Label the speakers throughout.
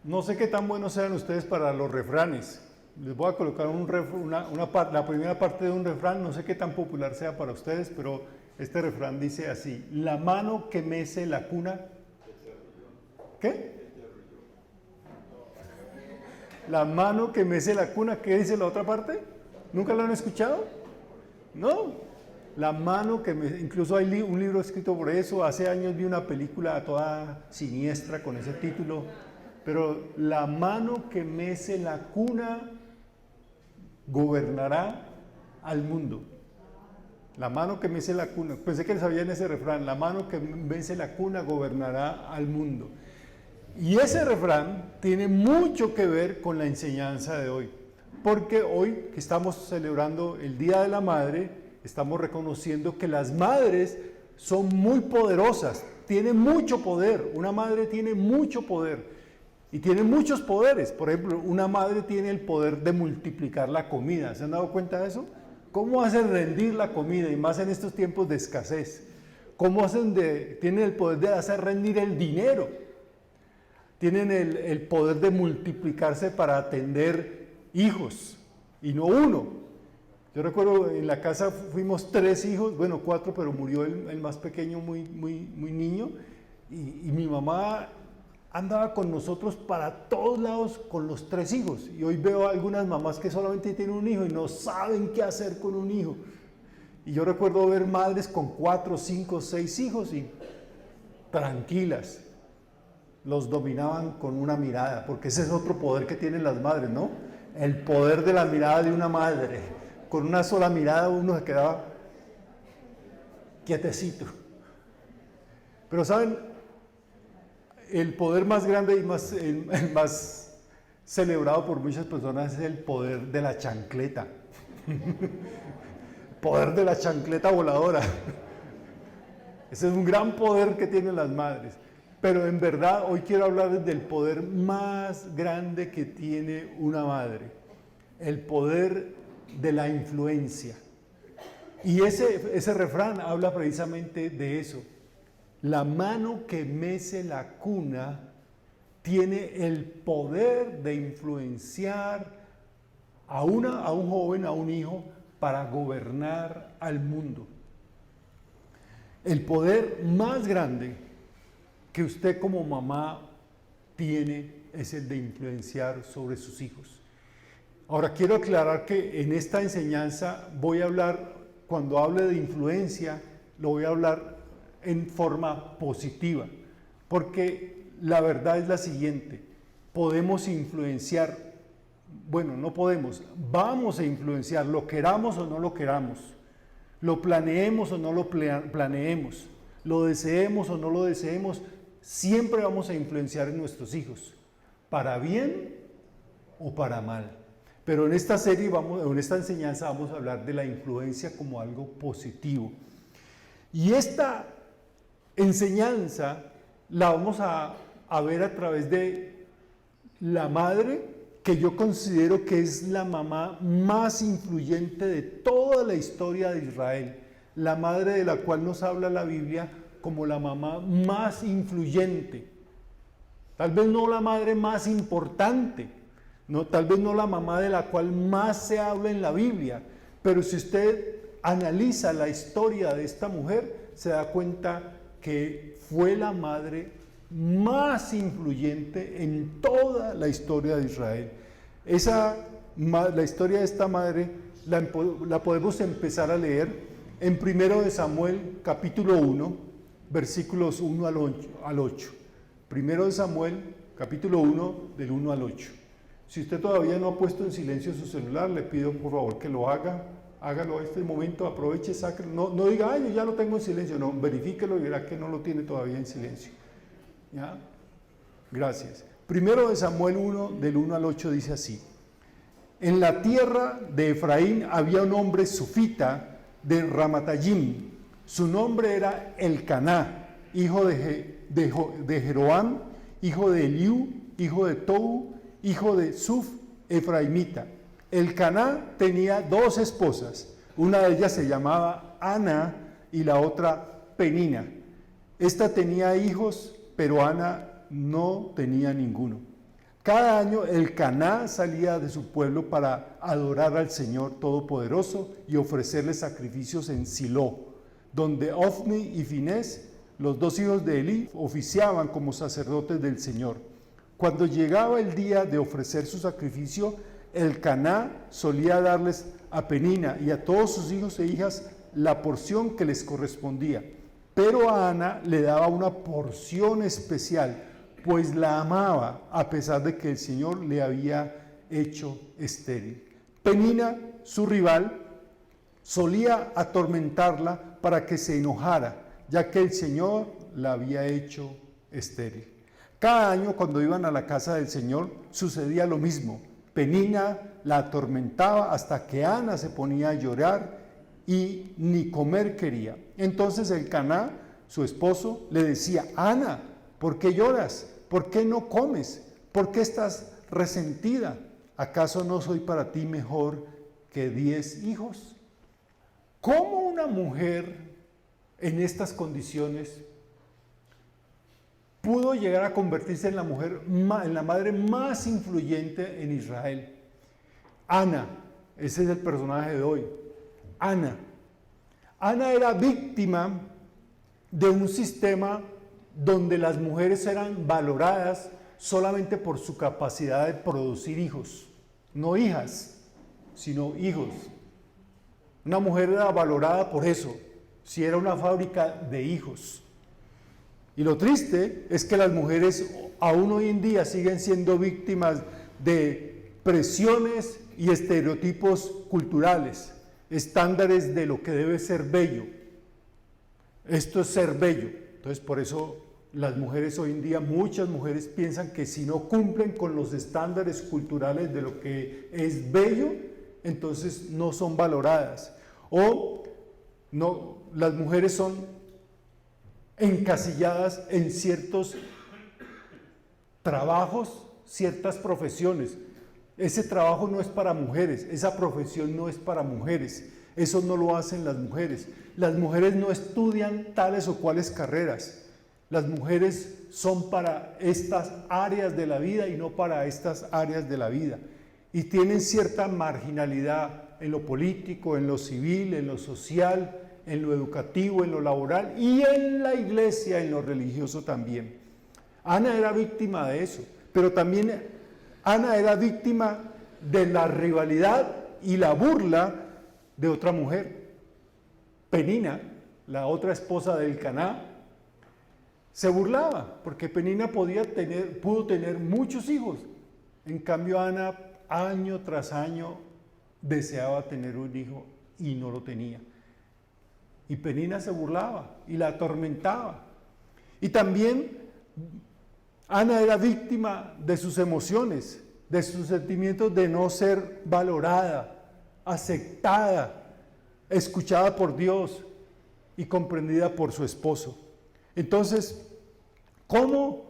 Speaker 1: No sé qué tan buenos sean ustedes para los refranes. Les voy a colocar la primera parte de un refrán, no sé qué tan popular sea para ustedes, pero este refrán dice así: la mano que mece la cuna. ¿Qué? La mano que mece la cuna, ¿qué dice la otra parte? ¿Nunca lo han escuchado? No. La mano que mece, incluso hay un libro escrito por eso, hace años vi una película toda siniestra con ese título, pero la mano que mece la cuna gobernará al mundo. La mano que mece la cuna, pensé que sabían ese refrán, la mano que mece la cuna gobernará al mundo. Y ese refrán tiene mucho que ver con la enseñanza de hoy, porque hoy que estamos celebrando el Día de la Madre, estamos reconociendo que las madres son muy poderosas, tienen mucho poder, una madre tiene mucho poder y tiene muchos poderes. Por ejemplo, una madre tiene el poder de multiplicar la comida, ¿se han dado cuenta de eso? ¿Cómo hacen rendir la comida y más en estos tiempos de escasez? ¿Cómo tienen el poder de hacer rendir el dinero? Tienen el poder de multiplicarse para atender hijos, y no uno. Yo recuerdo en la casa fuimos 3 hijos, bueno 4, pero murió el más pequeño muy niño, y mi mamá andaba con nosotros para todos lados con los 3 hijos, y hoy veo a algunas mamás que solamente tienen un hijo y no saben qué hacer con un hijo. Y yo recuerdo ver madres con 4, 5, 6 hijos y tranquilas. Los dominaban con una mirada, porque ese es otro poder que tienen las madres, ¿no? El poder de la mirada de una madre. Con una sola mirada uno se quedaba quietecito. Pero ¿saben? El poder más grande y el más celebrado por muchas personas es el poder de la chancleta. Poder de la chancleta voladora. Ese es un gran poder que tienen las madres. Pero en verdad hoy quiero hablar del poder más grande que tiene una madre, el poder de la influencia. Y ese refrán habla precisamente de eso. La mano que mece la cuna tiene el poder de influenciar a un joven, a un hijo, para gobernar al mundo. El poder más grande que usted como mamá tiene es el de influenciar sobre sus hijos. Ahora quiero aclarar que en esta enseñanza voy a hablar, cuando hable de influencia, lo voy a hablar en forma positiva, porque la verdad es la siguiente: podemos influenciar, bueno, no podemos, vamos a influenciar, lo queramos o no lo queramos, lo planeemos o no lo planeemos, lo deseemos o no lo deseemos, siempre vamos a influenciar en nuestros hijos, para bien o para mal. Pero en esta serie, en esta enseñanza vamos a hablar de la influencia como algo positivo. Y esta enseñanza la vamos a ver a través de la madre, que yo considero que es la mamá más influyente de toda la historia de Israel, la madre de la cual nos habla la Biblia como la mamá más influyente. Tal vez no la madre más importante, no, tal vez no la mamá de la cual más se habla en la Biblia, pero si usted analiza la historia de esta mujer, se da cuenta que fue la madre más influyente en toda la historia de Israel. La historia de esta madre la podemos empezar a leer en 1 Samuel capítulo 1, versículos 1 al 8. 1 Samuel capítulo 1, del 1 al 8. Si usted todavía no ha puesto en silencio su celular, le pido por favor que lo haga. Hágalo a este momento, aproveche, sáquelo. No diga, ay, yo ya lo tengo en silencio. No, verifíquelo y verá que no lo tiene todavía en silencio. ¿Ya? Gracias. 1 Samuel 1, del 1 al 8 dice así: en la tierra de Efraín había un hombre sufita de Ramatayim. Su nombre era Elcaná, hijo de Jeroam, hijo de Eliú, hijo de Tou, hijo de Suf, efraimita. Elcaná tenía 2 esposas, una de ellas se llamaba Ana y la otra Penina. Esta tenía hijos, pero Ana no tenía ninguno. Cada año el Caná salía de su pueblo para adorar al Señor Todopoderoso y ofrecerle sacrificios en Silo, donde Ofni y Finés, los dos hijos de Elí, oficiaban como sacerdotes del Señor. Cuando llegaba el día de ofrecer su sacrificio, el Caná solía darles a Penina y a todos sus hijos e hijas la porción que les correspondía. Pero a Ana le daba una porción especial, pues la amaba, a pesar de que el Señor le había hecho estéril. Penina, su rival, solía atormentarla para que se enojara, ya que el Señor la había hecho estéril. Cada año cuando iban a la casa del Señor sucedía lo mismo. Penina la atormentaba hasta que Ana se ponía a llorar y ni comer quería. Entonces el Caná, su esposo, le decía: Ana, ¿por qué lloras? ¿Por qué no comes? ¿Por qué estás resentida? ¿Acaso no soy para ti mejor que 10 hijos? ¿Cómo una mujer en estas condiciones pudo llegar a convertirse en la madre más influyente en Israel? Ana, ese es el personaje de hoy. Ana era víctima de un sistema donde las mujeres eran valoradas solamente por su capacidad de producir hijos, no hijas, sino hijos. Una mujer era valorada por eso, si era una fábrica de hijos. Y lo triste es que las mujeres aún hoy en día siguen siendo víctimas de presiones y estereotipos culturales, estándares de lo que debe ser bello. Esto es ser bello. Entonces, por eso las mujeres hoy en día, muchas mujeres piensan que si no cumplen con los estándares culturales de lo que es bello, entonces no son valoradas. O no, las mujeres son encasilladas en ciertos trabajos, ciertas profesiones. Ese trabajo no es para mujeres, esa profesión no es para mujeres, eso no lo hacen las mujeres. Las mujeres no estudian tales o cuales carreras. Las mujeres son para estas áreas de la vida y no para estas áreas de la vida. Y tienen cierta marginalidad en lo político, en lo civil, en lo social, en lo educativo, en lo laboral y en la iglesia, en lo religioso también. Ana era víctima de eso, pero también Ana era víctima de la rivalidad y la burla de otra mujer. Penina, la otra esposa del Caná, se burlaba porque Penina pudo tener muchos hijos. En cambio, Ana, año tras año, deseaba tener un hijo y no lo tenía. Y Penina se burlaba y la atormentaba. Y también Ana era víctima de sus emociones, de sus sentimientos de no ser valorada, aceptada, escuchada por Dios y comprendida por su esposo. Entonces, ¿cómo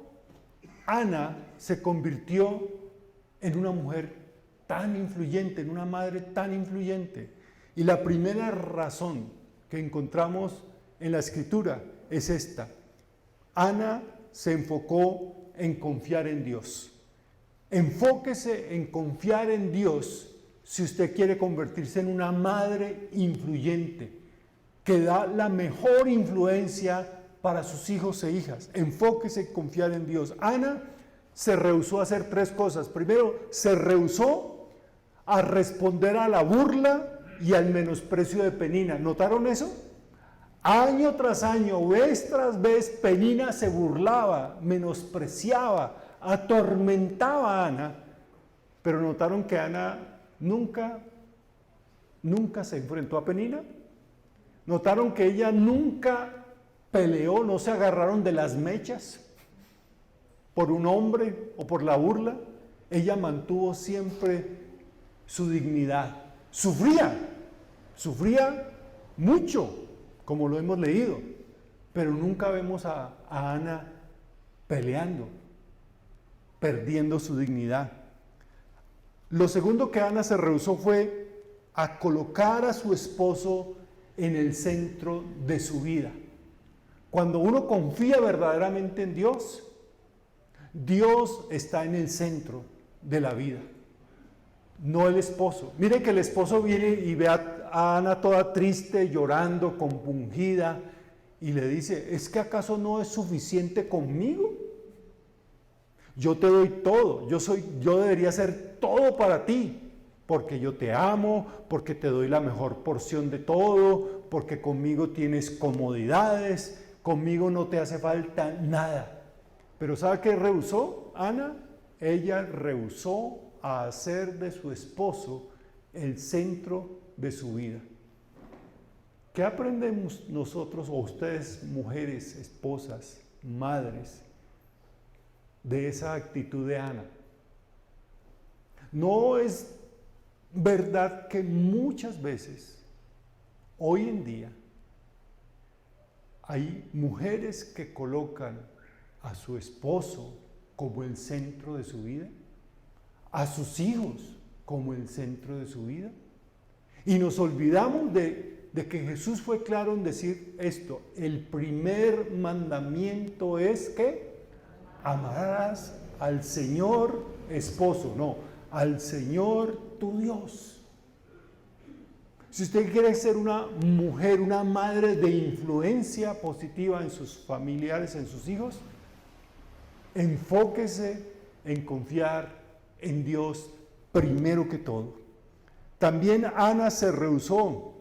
Speaker 1: Ana se convirtió en una mujer tan influyente, en una madre tan influyente? Y la primera razón que encontramos en la Escritura es esta. Ana se enfocó en confiar en Dios. Enfóquese en confiar en Dios si usted quiere convertirse en una madre influyente, que da la mejor influencia para sus hijos e hijas. Enfóquese en confiar en Dios. Ana se rehusó a hacer 3 cosas. Primero, se rehusó a responder a la burla y al menosprecio de Penina. ¿Notaron eso? Año tras año, vez tras vez, Penina se burlaba, menospreciaba, atormentaba a Ana, pero notaron que Ana nunca se enfrentó a Penina. Notaron que ella nunca peleó, no se agarraron de las mechas por un hombre o por la burla. Ella mantuvo siempre su dignidad. Sufría mucho, como lo hemos leído, pero nunca vemos a Ana peleando, perdiendo su dignidad. Lo segundo que Ana se rehusó fue a colocar a su esposo en el centro de su vida. Cuando uno confía verdaderamente en Dios, Dios está en el centro de la vida, no el esposo. Miren que el esposo viene y ve a Ana toda triste, llorando, compungida, y le dice, ¿es que acaso no es suficiente conmigo? Yo te doy todo, yo debería ser todo para ti, porque yo te amo, porque te doy la mejor porción de todo, porque conmigo tienes comodidades, conmigo no te hace falta nada. Pero ¿sabe qué rehusó Ana? Ella rehusó a hacer de su esposo el centro de su vida. ¿Qué aprendemos nosotros, o ustedes, mujeres, esposas, madres, de esa actitud de Ana? ¿No es verdad que muchas veces, hoy en día, hay mujeres que colocan a su esposo como el centro de su vida, a sus hijos como el centro de su vida? Y nos olvidamos de que Jesús fue claro en decir esto: el primer mandamiento es que amarás al Señor esposo, no, al Señor tu Dios. Si usted quiere ser una mujer, una madre de influencia positiva en sus familiares, en sus hijos, enfóquese en confiar en Dios primero que todo. También Ana se rehusó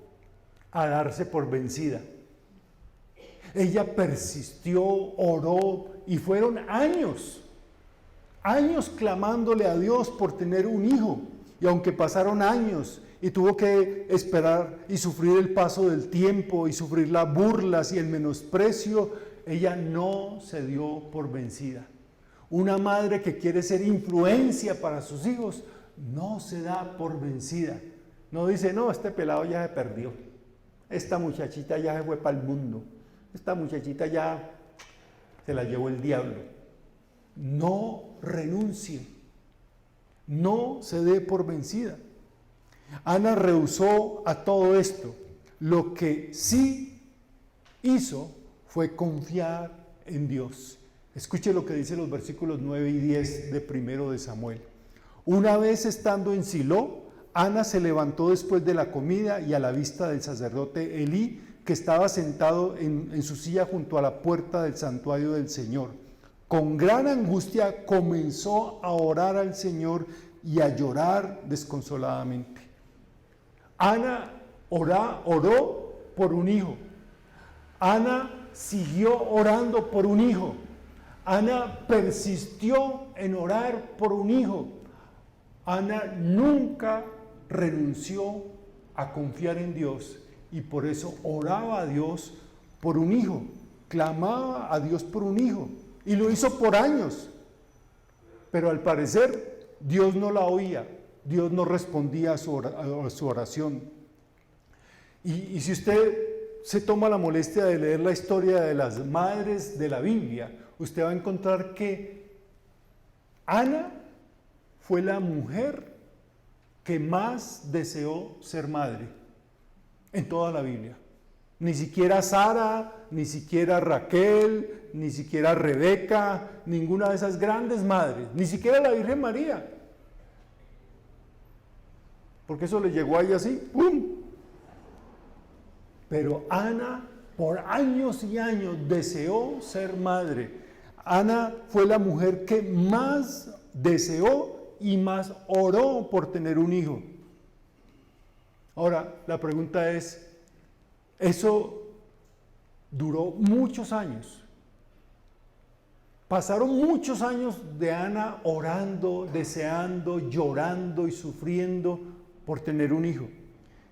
Speaker 1: a darse por vencida. Ella persistió, oró, y fueron años clamándole a Dios por tener un hijo. Y aunque pasaron años y tuvo que esperar y sufrir el paso del tiempo y sufrir las burlas y el menosprecio, ella no se dio por vencida. Una madre que quiere ser influencia para sus hijos no se da por vencida. No dice, no, este pelado ya se perdió, esta muchachita ya se fue para el mundo, esta muchachita ya se la llevó el diablo. No renuncie, no se dé por vencida. Ana rehusó a todo esto. Lo que sí hizo fue confiar en Dios. Escuche lo que dice los versículos 9 y 10 de 1 de Samuel. Una vez estando en Silo, Ana se levantó después de la comida y a la vista del sacerdote Elí, que estaba sentado en su silla junto a la puerta del santuario del Señor. Con gran angustia comenzó a orar al Señor y a llorar desconsoladamente. Ana oró por un hijo. Ana siguió orando por un hijo. Ana persistió en orar por un hijo. Ana nunca renunció a confiar en Dios y por eso oraba a Dios por un hijo, clamaba a Dios por un hijo y lo hizo por años. Pero al parecer Dios no la oía, Dios no respondía a su oración. Y si usted se toma la molestia de leer la historia de las madres de la Biblia, usted va a encontrar que Ana fue la mujer que más deseó ser madre en toda la Biblia. Ni siquiera Sara, ni siquiera Raquel, ni siquiera Rebeca, ninguna de esas grandes madres, ni siquiera la Virgen María. Porque eso le llegó a ella así, ¡pum! Pero Ana, por años y años, deseó ser madre. Ana fue la mujer que más deseó y más oró por tener un hijo. Ahora, la pregunta es, eso duró muchos años. Pasaron muchos años de Ana orando, deseando, llorando y sufriendo por tener un hijo.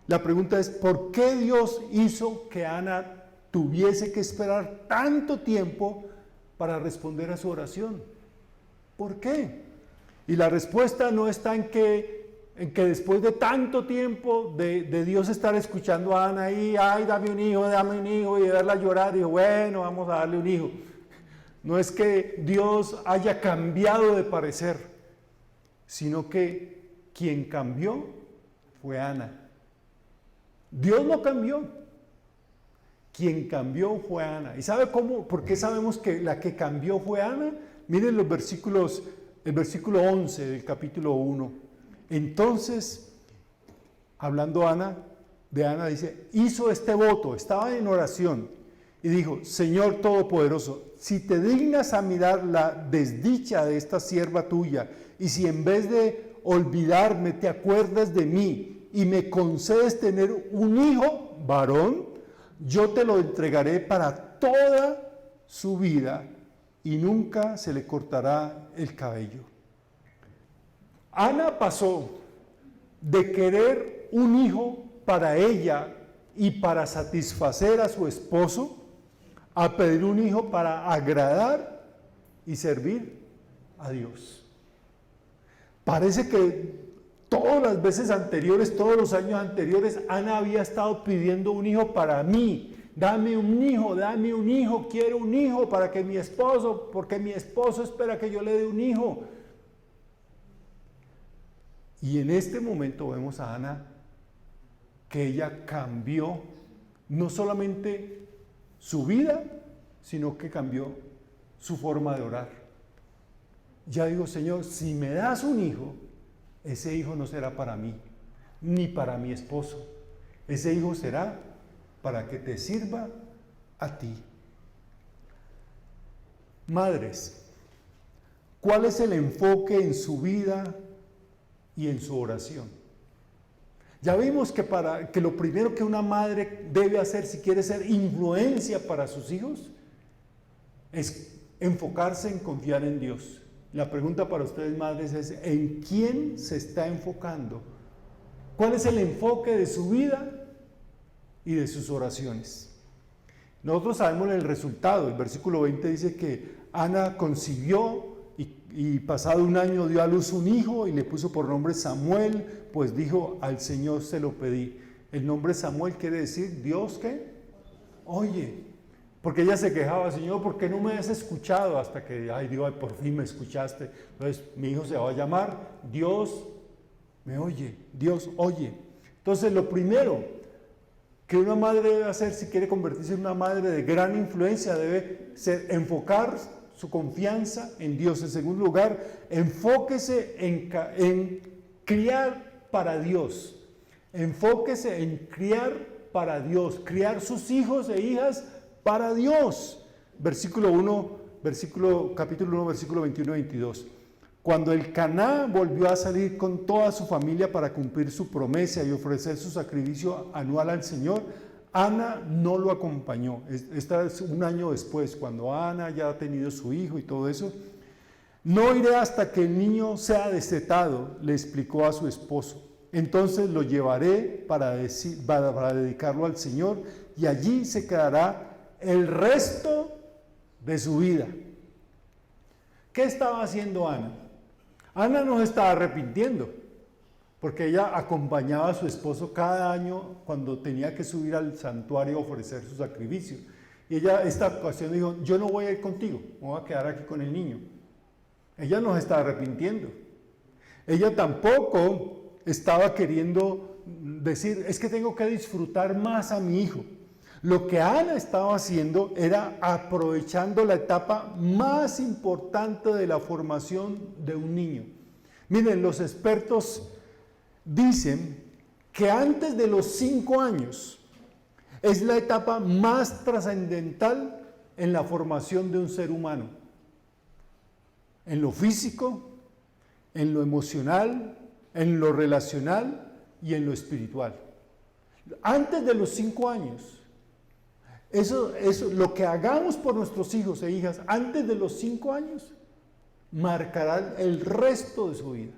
Speaker 1: La pregunta es, ¿por qué Dios hizo que Ana tuviese que esperar tanto tiempo para responder a su oración? ¿Por qué? Y la respuesta no está en que después de tanto tiempo de Dios estar escuchando a Ana ahí, ay, dame un hijo, y verla llorar, y bueno, vamos a darle un hijo. No es que Dios haya cambiado de parecer, sino que quien cambió fue Ana. Dios no cambió. Quien cambió fue Ana. ¿Y sabe cómo? ¿Por qué sabemos que la que cambió fue Ana? Miren los versículos, el versículo 11 del capítulo 1. Entonces, hablando de Ana dice, hizo este voto, estaba en oración y dijo, Señor Todopoderoso, si te dignas a mirar la desdicha de esta sierva tuya y si en vez de olvidarme te acuerdas de mí y me concedes tener un hijo varón, yo te lo entregaré para toda su vida y nunca se le cortará el cabello. Ana pasó de querer un hijo para ella y para satisfacer a su esposo a pedir un hijo para agradar y servir a Dios. Parece que todas las veces anteriores, todos los años anteriores, Ana había estado pidiendo un hijo para mí. Dame un hijo, quiero un hijo para que mi esposo, porque mi esposo espera que yo le dé un hijo. Y en este momento vemos a Ana que ella cambió no solamente su vida, sino que cambió su forma de orar. Ya digo, Señor, si me das un hijo, ese hijo no será para mí, ni para mi esposo. Ese hijo será para que te sirva a ti. Madres, ¿cuál es el enfoque en su vida y en su oración? Ya vimos que lo primero que una madre debe hacer si quiere ser influencia para sus hijos es enfocarse en confiar en Dios. La pregunta para ustedes, madres, es ¿en quién se está enfocando? ¿Cuál es el enfoque de su vida y de sus oraciones? Nosotros sabemos el resultado. El versículo 20 dice que Ana concibió y pasado un año dio a luz un hijo y le puso por nombre Samuel, pues dijo, al Señor se lo pedí. El nombre Samuel quiere decir Dios que oye, porque ella se quejaba, Señor, ¿por qué no me has escuchado? Hasta que, ay Dios, por fin me escuchaste. Entonces mi hijo se va a llamar Dios me oye, Dios oye. Entonces lo primero que una madre debe hacer si quiere convertirse en una madre de gran influencia debe ser enfocar su confianza en Dios. En segundo lugar, enfóquese en criar para Dios. Enfóquese en criar para Dios, criar sus hijos e hijas para Dios. Capítulo 1, versículo 21 y 22. Cuando Elcaná volvió a salir con toda su familia para cumplir su promesa y ofrecer su sacrificio anual al Señor, Ana no lo acompañó. Esta es un año después, cuando Ana ya ha tenido su hijo y todo eso. No iré hasta que el niño sea destetado, le explicó a su esposo. Entonces lo llevaré para dedicarlo al Señor y allí se quedará el resto de su vida. ¿Qué estaba haciendo Ana? Ana no se estaba arrepintiendo, porque ella acompañaba a su esposo cada año cuando tenía que subir al santuario a ofrecer su sacrificio. Y ella esta ocasión dijo, yo no voy a ir contigo, me voy a quedar aquí con el niño. Ella no se estaba arrepintiendo. Ella tampoco estaba queriendo decir, es que tengo que disfrutar más a mi hijo. Lo que Ana estaba haciendo era aprovechando la etapa más importante de la formación de un niño. Miren, los expertos dicen que antes de los 5 años es la etapa más trascendental en la formación de un ser humano. En lo físico, en lo emocional, en lo relacional y en lo espiritual. Antes de los 5 años. Eso, lo que hagamos por nuestros hijos e hijas antes de los 5 años marcará el resto de su vida.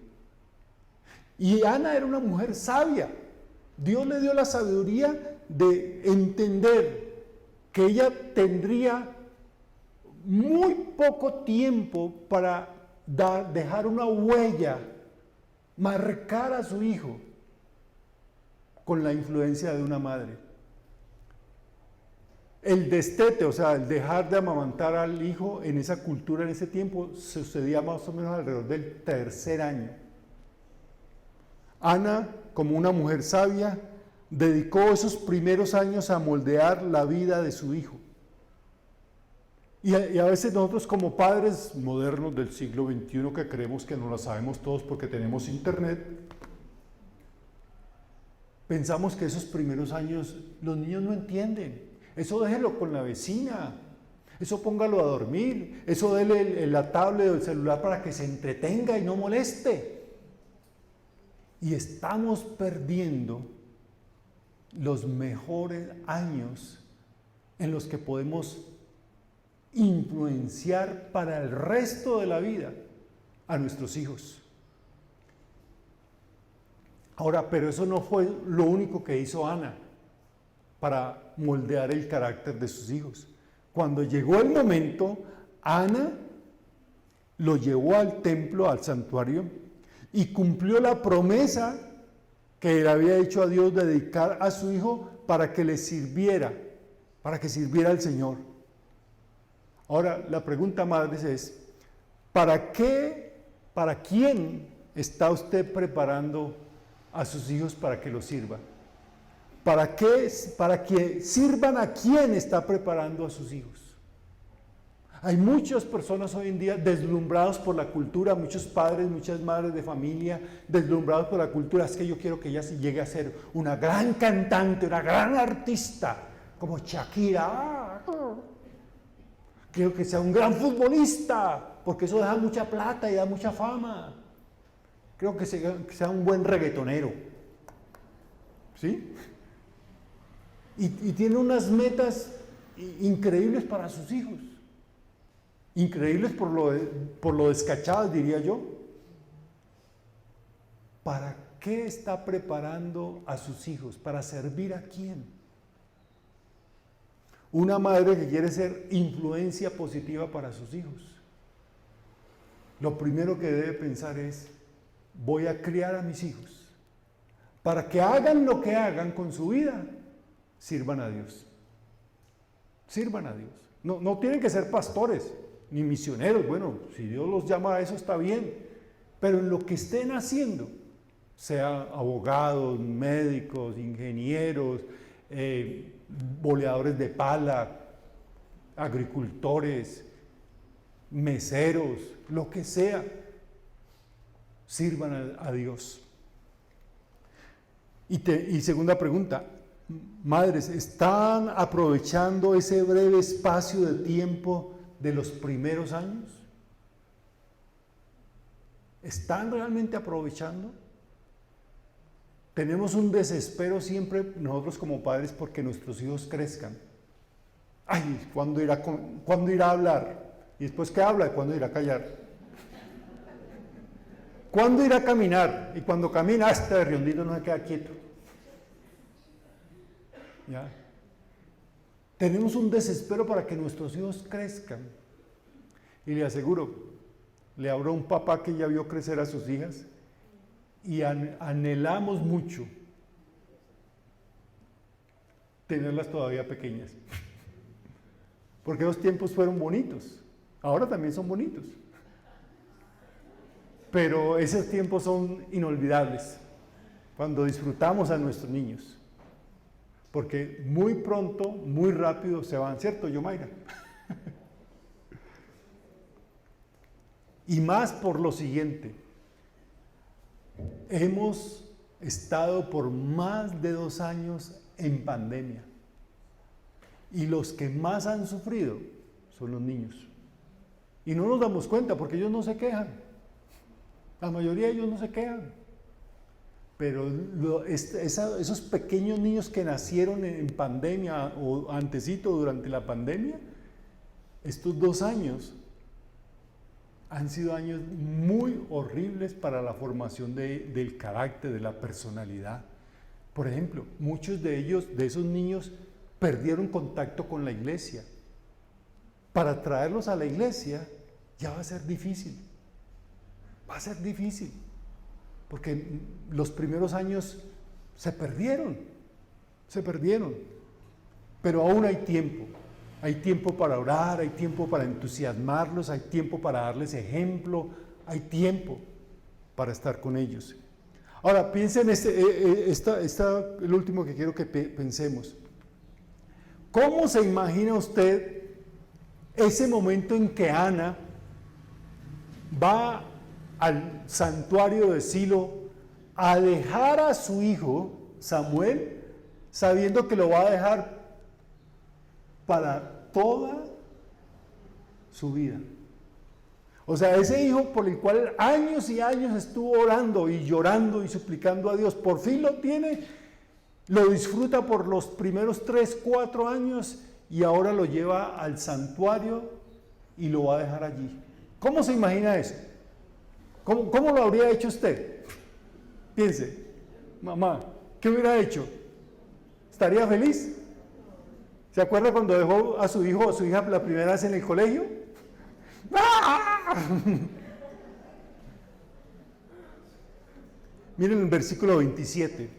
Speaker 1: Y Ana era una mujer sabia. Dios le dio la sabiduría de entender que ella tendría muy poco tiempo para dejar una huella, marcar a su hijo con la influencia de una madre. El destete, o sea, el dejar de amamantar al hijo en esa cultura, en ese tiempo, sucedía más o menos alrededor del 3er año. Ana, como una mujer sabia, dedicó esos primeros años a moldear la vida de su hijo. Y a veces nosotros como padres modernos del siglo XXI que creemos que no la sabemos todos porque tenemos internet, pensamos que esos primeros años los niños no entienden. Eso déjelo con la vecina, eso póngalo a dormir, eso déle la tablet o el celular para que se entretenga y no moleste. Y estamos perdiendo los mejores años en los que podemos influenciar para el resto de la vida a nuestros hijos. Ahora, pero eso no fue lo único que hizo Ana para moldear el carácter de sus hijos. Cuando llegó el momento, Ana lo llevó al templo, al santuario, y cumplió la promesa que le había hecho a Dios de dedicar a su hijo para que le sirviera, para que sirviera al Señor. Ahora, la pregunta, madres, es, ¿para quién está usted preparando a sus hijos para que los sirva? ¿Para que sirvan a quién está preparando a sus hijos? Hay muchas personas hoy en día deslumbrados por la cultura, muchos padres, muchas madres de familia deslumbrados por la cultura. Es que yo quiero que ella llegue a ser una gran cantante, una gran artista, como Shakira. Quiero que sea un gran futbolista, porque eso da mucha plata y da mucha fama. Creo que sea un buen reggaetonero. ¿Sí? Y tiene unas metas increíbles para sus hijos. Increíbles por lo descachadas, diría yo. ¿Para qué está preparando a sus hijos? ¿Para servir a quién? Una madre que quiere ser influencia positiva para sus hijos, lo primero que debe pensar es, voy a criar a mis hijos para que hagan lo que hagan con su vida, sirvan a Dios. Sirvan a Dios. No tienen que ser pastores ni misioneros. Bueno, si Dios los llama a eso está bien, pero en lo que estén haciendo, sea abogados, médicos, ingenieros, boleadores de pala, agricultores, meseros, lo que sea, sirvan a Dios. Y segunda pregunta, madres, ¿están aprovechando ese breve espacio de tiempo de los primeros años? ¿Están realmente aprovechando? Tenemos un desespero siempre nosotros como padres porque nuestros hijos crezcan. Ay, ¿cuándo irá a hablar? Y después que habla, ¿cuándo irá a callar? ¿Cuándo irá a caminar? Y cuando camina, hasta de riondito no se queda quieto. ¿Ya? Tenemos un desespero para que nuestros hijos crezcan. Y le aseguro, le habló un papá que ya vio crecer a sus hijas y anhelamos mucho tenerlas todavía pequeñas. Porque los tiempos fueron bonitos. Ahora también son bonitos. Pero esos tiempos son inolvidables cuando disfrutamos a nuestros niños. Porque muy pronto, muy rápido se van, ¿cierto, Yomaira? Y más por lo siguiente. Hemos estado por más de 2 años en pandemia. Y los que más han sufrido son los niños. Y no nos damos cuenta porque ellos no se quejan. La mayoría de ellos no se quejan. Pero esos pequeños niños que nacieron en pandemia o antesito durante la pandemia, estos 2 años han sido años muy horribles para la formación del carácter, de la personalidad. Por ejemplo, muchos de esos niños, perdieron contacto con la iglesia. Para traerlos a la iglesia ya va a ser difícil. Va a ser difícil. Porque los primeros años se perdieron. Pero aún hay tiempo. Hay tiempo para orar, hay tiempo para entusiasmarlos, hay tiempo para darles ejemplo, hay tiempo para estar con ellos. Ahora, piensen el último que quiero que pensemos. ¿Cómo se imagina usted ese momento en que Ana va al santuario de Silo a dejar a su hijo Samuel, sabiendo que lo va a dejar para toda su vida. O sea, ese hijo por el cual años y años estuvo orando y llorando y suplicando a Dios, por fin lo tiene, lo disfruta por los primeros 3, 4 años y ahora lo lleva al santuario y lo va a dejar allí. ¿Cómo se imagina eso? ¿Cómo lo habría hecho usted? Piense, mamá, ¿qué hubiera hecho? ¿Estaría feliz? ¿Se acuerda cuando dejó a su hijo o a su hija la primera vez en el colegio? ¡Ah! Miren el versículo 27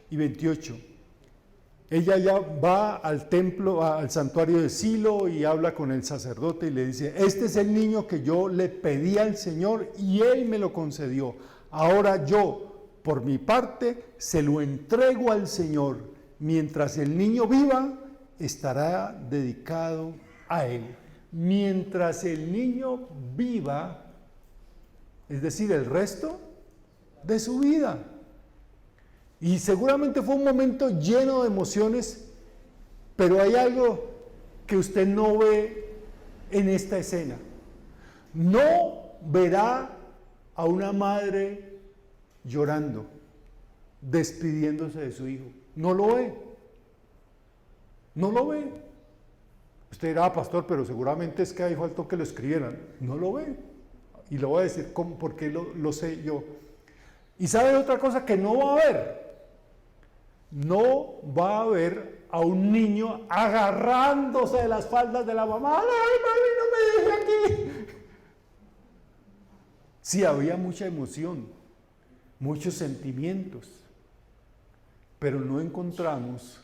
Speaker 1: y 28. Ella ya va al templo, al santuario de Silo y habla con el sacerdote y le dice, este es el niño que yo le pedí al Señor y Él me lo concedió. Ahora yo, por mi parte, se lo entrego al Señor. Mientras el niño viva, estará dedicado a Él. Mientras el niño viva, es decir, el resto de su vida. Y seguramente fue un momento lleno de emociones, pero hay algo que usted no ve en esta escena. No verá a una madre llorando, despidiéndose de su hijo. No lo ve. No lo ve. Usted dirá, pastor, pero seguramente es que ahí faltó que lo escribieran. No lo ve. Y le voy a decir cómo, porque lo sé yo. Y sabe otra cosa que no va a ver. No va a ver a un niño agarrándose de las faldas de la mamá. ¡Ay, mami, no me deje aquí! Sí, había mucha emoción, muchos sentimientos, pero no encontramos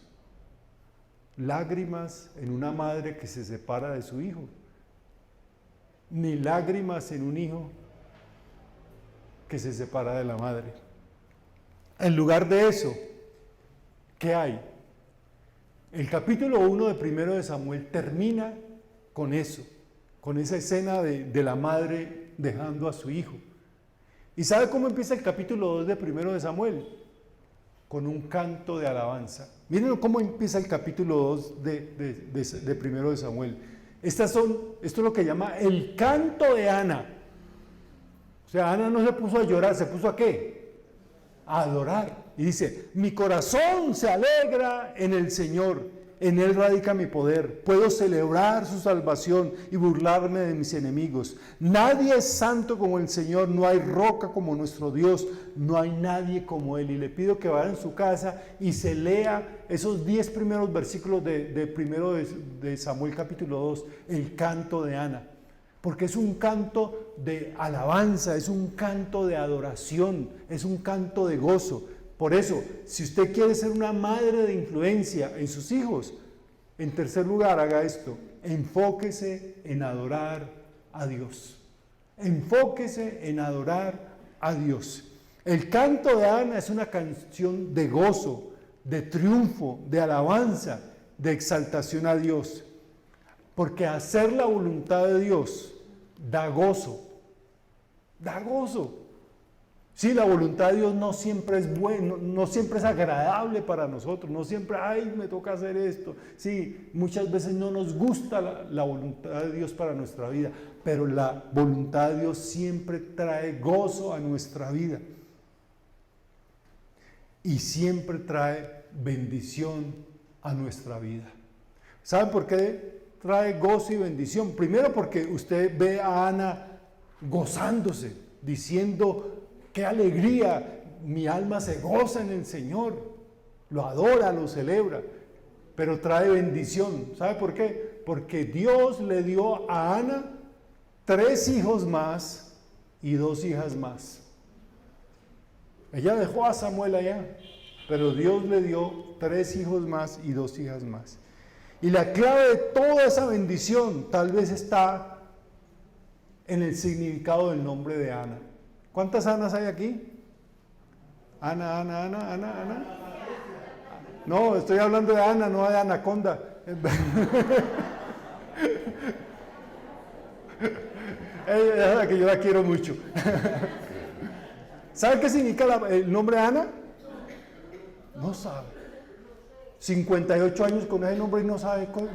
Speaker 1: lágrimas en una madre que se separa de su hijo, ni lágrimas en un hijo que se separa de la madre. En lugar de eso, ¿qué hay? El capítulo 1 de Primero de Samuel termina con eso, con esa escena de la madre dejando a su hijo. ¿Y sabe cómo empieza el capítulo 2 de Primero de Samuel? Con un canto de alabanza. Miren cómo empieza el capítulo 2 de Primero de Samuel. Esto es lo que llama el canto de Ana. O sea, Ana no se puso a llorar, ¿se puso a qué? A adorar. Y dice, mi corazón se alegra en el Señor, en Él radica mi poder. Puedo celebrar su salvación y burlarme de mis enemigos. Nadie es santo como el Señor, no hay roca como nuestro Dios, no hay nadie como Él. Y le pido que vaya en su casa y se lea esos 10 primeros versículos de Primero de Samuel capítulo 2, el canto de Ana. Porque es un canto de alabanza, es un canto de adoración, es un canto de gozo. Por eso, si usted quiere ser una madre de influencia en sus hijos, en tercer lugar haga esto, enfóquese en adorar a Dios. Enfóquese en adorar a Dios. El canto de Ana es una canción de gozo, de triunfo, de alabanza, de exaltación a Dios. Porque hacer la voluntad de Dios da gozo, da gozo. Sí, la voluntad de Dios no siempre es bueno, no siempre es agradable para nosotros, no siempre, ay, me toca hacer esto. Sí, muchas veces no nos gusta la voluntad de Dios para nuestra vida, pero la voluntad de Dios siempre trae gozo a nuestra vida. Y siempre trae bendición a nuestra vida. ¿Saben por qué trae gozo y bendición? Primero porque usted ve a Ana gozándose, diciendo, qué alegría, mi alma se goza en el Señor, lo adora, lo celebra, pero trae bendición. ¿Sabe por qué? Porque Dios le dio a Ana 3 hijos más y 2 hijas más. Ella dejó a Samuel allá, pero Dios le dio 3 hijos más y 2 hijas más. Y la clave de toda esa bendición tal vez está en el significado del nombre de Ana. ¿Cuántas Anas hay aquí? Ana. No, estoy hablando de Ana, no de anaconda. Es la que yo la quiero mucho. ¿Sabe qué significa el nombre Ana? No sabe. 58 años con ese nombre y no sabe cómo.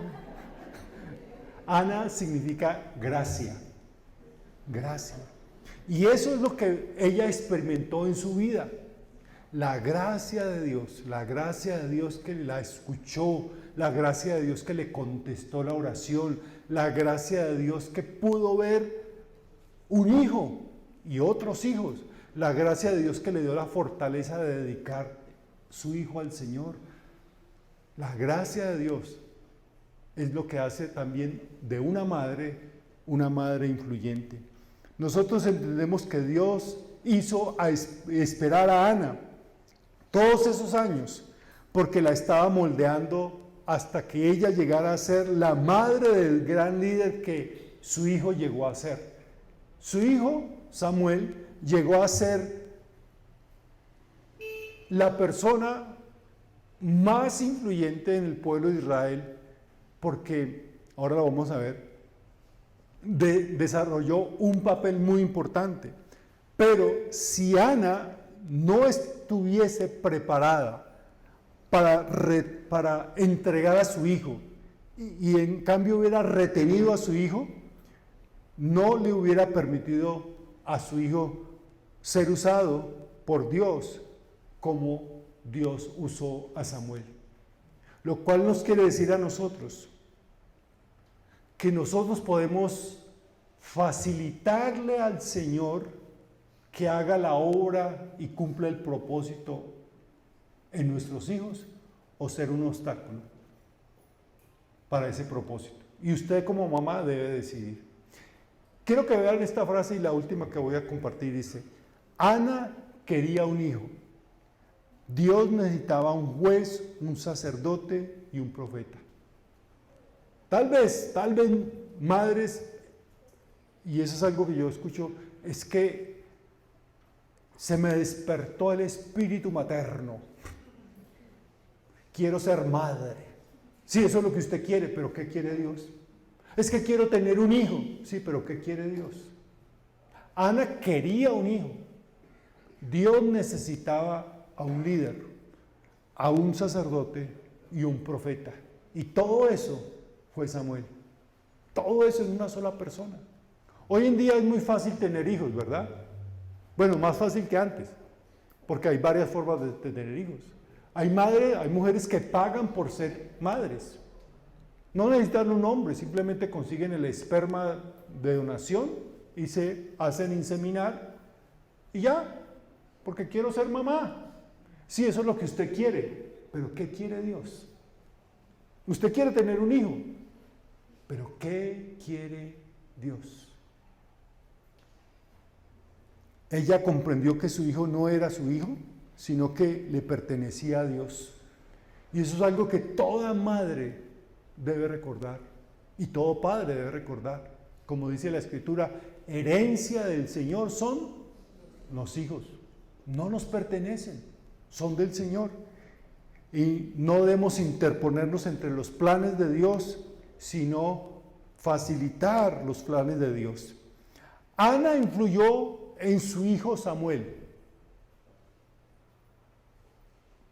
Speaker 1: Ana significa gracia. Gracia. Y eso es lo que ella experimentó en su vida. La gracia de Dios que la escuchó, la gracia de Dios que le contestó la oración, la gracia de Dios que pudo ver un hijo y otros hijos, la gracia de Dios que le dio la fortaleza de dedicar su hijo al Señor. La gracia de Dios es lo que hace también de una madre influyente. Nosotros entendemos que Dios hizo esperar a Ana todos esos años, porque la estaba moldeando hasta que ella llegara a ser la madre del gran líder que su hijo llegó a ser. Su hijo, Samuel, llegó a ser la persona más influyente en el pueblo de Israel, porque, ahora lo vamos a ver, desarrolló un papel muy importante. Pero si Ana no estuviese preparada para entregar a su hijo y en cambio hubiera retenido a su hijo, no le hubiera permitido a su hijo ser usado por Dios como Dios usó a Samuel. Lo cual nos quiere decir a nosotros que nosotros podemos facilitarle al Señor que haga la obra y cumpla el propósito en nuestros hijos, o ser un obstáculo para ese propósito. Y usted como mamá debe decidir. Quiero que vean esta frase y la última que voy a compartir. Dice: Ana quería un hijo. Dios necesitaba un juez, un sacerdote y un profeta. Tal vez, madres, y eso es algo que yo escucho, es que se me despertó el espíritu materno. Quiero ser madre. Sí, eso es lo que usted quiere, pero ¿qué quiere Dios? Es que quiero tener un hijo. Sí, pero ¿qué quiere Dios? Ana quería un hijo. Dios necesitaba a un líder, a un sacerdote y un profeta. Y todo eso fue Samuel. Todo eso en una sola persona. Hoy en día es muy fácil tener hijos, ¿verdad? Bueno, más fácil que antes, porque hay varias formas de tener hijos. Hay mujeres que pagan por ser madres. No necesitan un hombre, simplemente consiguen el esperma de donación y se hacen inseminar y ya, porque quiero ser mamá. Sí, eso es lo que usted quiere, pero ¿qué quiere Dios? Usted quiere tener un hijo, pero ¿qué quiere Dios? Ella comprendió que su hijo no era su hijo, sino que le pertenecía a Dios. Y eso es algo que toda madre debe recordar y todo padre debe recordar. Como dice la Escritura, herencia del Señor son los hijos. No nos pertenecen, son del Señor. Y no debemos interponernos entre los planes de Dios, sino facilitar los planes de Dios. Ana influyó en su hijo Samuel.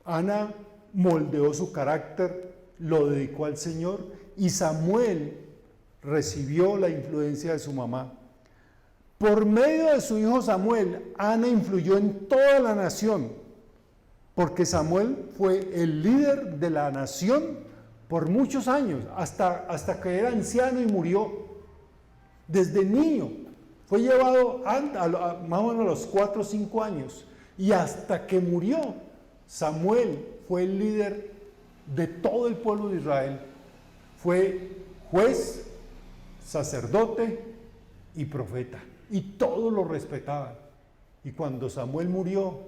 Speaker 1: Ana moldeó su carácter, lo dedicó al Señor, y Samuel recibió la influencia de su mamá. Por medio de su hijo Samuel, Ana influyó en toda la nación, porque Samuel fue el líder de la nación por muchos años, hasta que era anciano y murió. Desde niño fue llevado más o menos a los 4 o 5 años, y hasta que murió, Samuel fue el líder de todo el pueblo de Israel. Fue juez, sacerdote y profeta, y todos lo respetaban. Y cuando Samuel murió,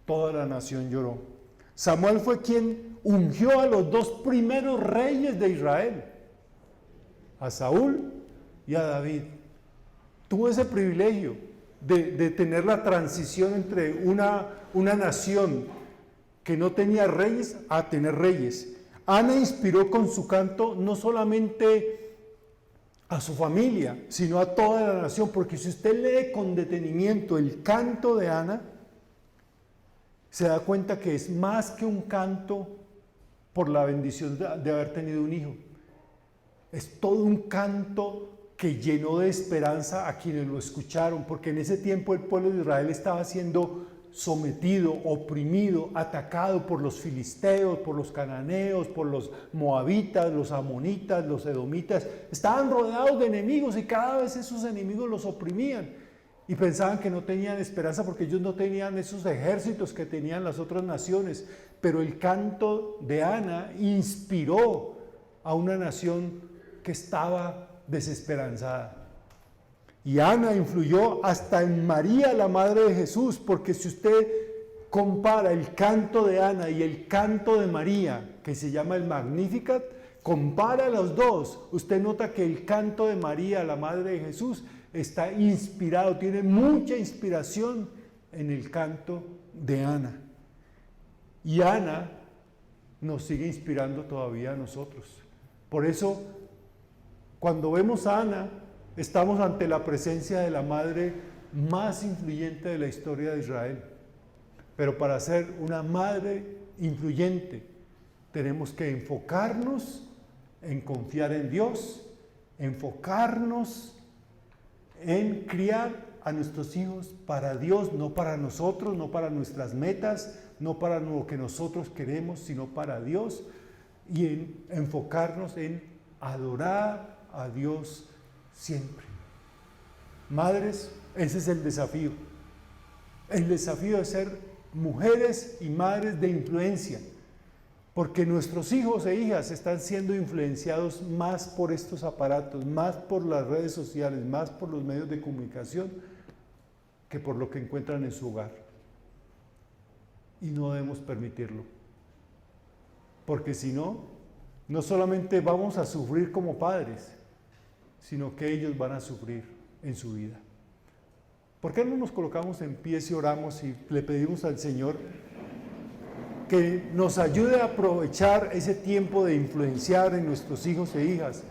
Speaker 1: toda la nación lloró. Samuel fue quien ungió a los 2 primeros reyes de Israel, a Saúl y a David. Tuvo ese privilegio de tener la transición entre una nación que no tenía reyes a tener reyes. Ana inspiró con su canto no solamente a su familia, sino a toda la nación, porque si usted lee con detenimiento el canto de Ana, se da cuenta que es más que un canto por la bendición de haber tenido un hijo. Es todo un canto que llenó de esperanza a quienes lo escucharon, porque en ese tiempo el pueblo de Israel estaba siendo sometido, oprimido, atacado por los filisteos, por los cananeos, por los moabitas, los amonitas, los edomitas. Estaban rodeados de enemigos y cada vez esos enemigos los oprimían y pensaban que no tenían esperanza porque ellos no tenían esos ejércitos que tenían las otras naciones. Pero el canto de Ana inspiró a una nación que estaba desesperanzada. Y Ana influyó hasta en María, la madre de Jesús, porque si usted compara el canto de Ana y el canto de María, que se llama el Magnificat, compara los dos, usted nota que el canto de María, la madre de Jesús, está inspirado, tiene mucha inspiración en el canto de Ana. Y Ana nos sigue inspirando todavía a nosotros. Por eso, cuando vemos a Ana, estamos ante la presencia de la madre más influyente de la historia de Israel. Pero para ser una madre influyente, tenemos que enfocarnos en confiar en Dios, enfocarnos en criar a nuestros hijos para Dios, no para nosotros, no para nuestras metas, no para lo que nosotros queremos, sino para Dios, y en enfocarnos en adorar a Dios siempre. Madres, ese es el desafío. El desafío de ser mujeres y madres de influencia, porque nuestros hijos e hijas están siendo influenciados más por estos aparatos, más por las redes sociales, más por los medios de comunicación, que por lo que encuentran en su hogar. Y no debemos permitirlo, porque si no, no solamente vamos a sufrir como padres, sino que ellos van a sufrir en su vida. ¿Por qué no nos colocamos en pie y oramos y le pedimos al Señor que nos ayude a aprovechar ese tiempo de influenciar en nuestros hijos e hijas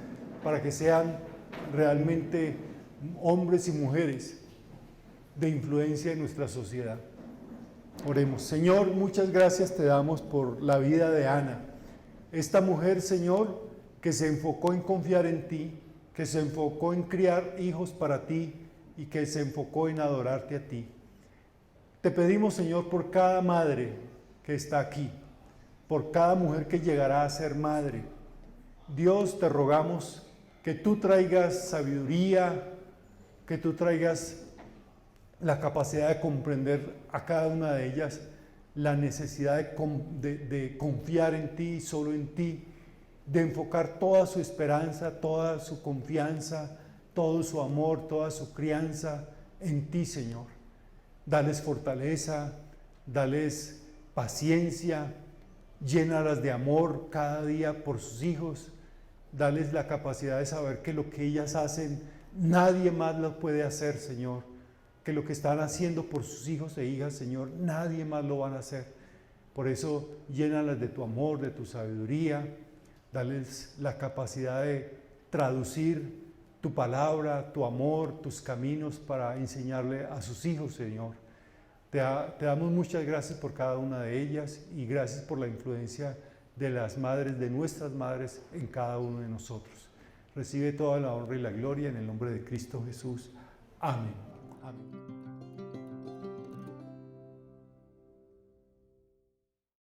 Speaker 1: para que sean realmente hombres y mujeres de influencia en nuestra sociedad? Oremos. Señor, muchas gracias te damos por la vida de Ana, esta mujer, Señor, que se enfocó en confiar en ti, que se enfocó en criar hijos para ti y que se enfocó en adorarte a ti. Te pedimos, Señor, por cada madre que está aquí, por cada mujer que llegará a ser madre. Dios, te rogamos que tú traigas sabiduría, que tú traigas la capacidad de comprender a cada una de ellas la necesidad de confiar en ti, solo en ti, de enfocar toda su esperanza, toda su confianza, todo su amor, toda su crianza en ti, Señor. Dales fortaleza, dales paciencia, llénalas de amor cada día por sus hijos, dales la capacidad de saber que lo que ellas hacen, nadie más lo puede hacer, Señor, que lo que están haciendo por sus hijos e hijas, Señor, nadie más lo van a hacer. Por eso, llénalas de tu amor, de tu sabiduría, dales la capacidad de traducir tu palabra, tu amor, tus caminos para enseñarle a sus hijos, Señor. Te damos muchas gracias por cada una de ellas y gracias por la influencia de las madres, de nuestras madres en cada uno de nosotros. Recibe toda la honra y la gloria en el nombre de Cristo Jesús. Amén. Amén.